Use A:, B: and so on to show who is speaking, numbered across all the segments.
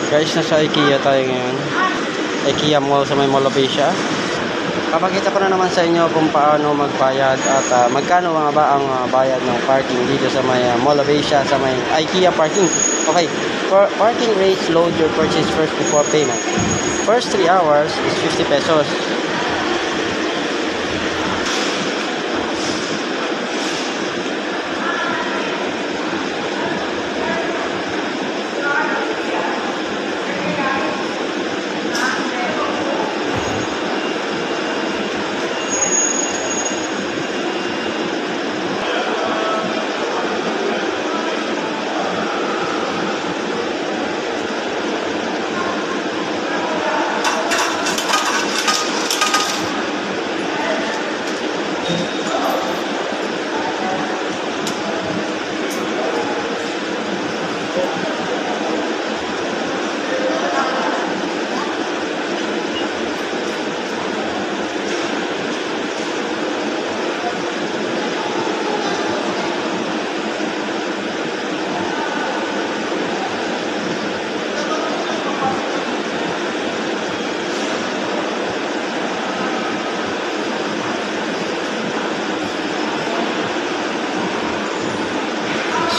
A: Guys, nasa IKEA tayo ngayon. IKEA Mall sa may Mall of Asia. Papakita ko na naman sa inyo kung paano magbayad at magkano nga ba ang bayad ng parking dito sa may Mall of Asia sa may IKEA parking. Okay, for parking rates, load your purchase first before payment. First 3 hours is 50 pesos.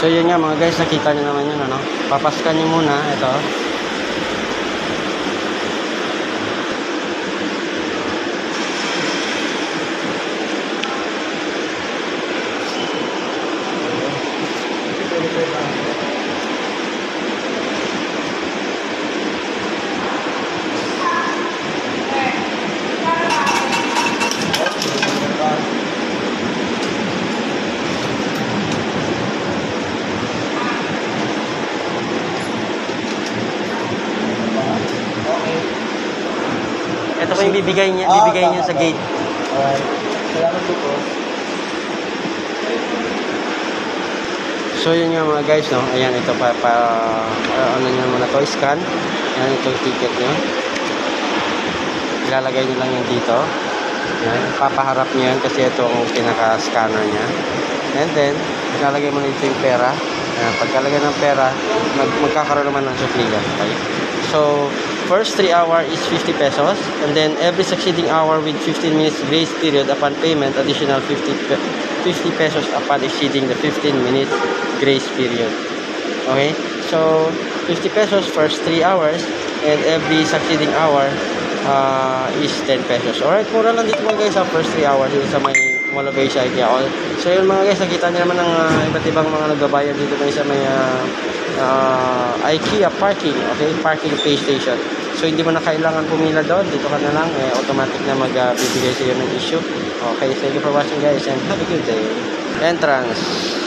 A: So yun nga mga guys, nakita nyo naman yun, ano? Papaskan nyo muna, ito. Ito po yung bibigay niya sa gate.
B: Alright. Salamat po.
A: So yun nga mga guys, no. Ayan, ito ano niyo muna to, scan. Ayan, ito yung ticket niyo. Ilalagay niyo lang yan dito. Ayan, papaharap niyo yan kasi ito ang pinaka-scanner niya. And then, ilalagay mo na dito yung pera. Ayan, pagkalagay ng pera, magkakaroon naman ng supligan. Okay? So, first 3 hour is 50 pesos, and then every succeeding hour with 15 minutes grace period upon payment, additional 50 pesos upon exceeding the 15 minutes grace period. Okay? So, 50 pesos first 3 hours, and every succeeding hour is 10 pesos. Alright, mura lang dito mga guys sa first 3 hours dito sa may Mall of Asia IKEA. So yun mga guys, nakita nyo naman ng iba't ibang mga nagbabayad dito sa may IKEA parking, okay, parking pay station. So hindi mo na kailangan pumila doon, dito ka na lang, automatic na magbibigay sa iyo ng issue. Okay, thank you for watching guys and have a good day. Entrance.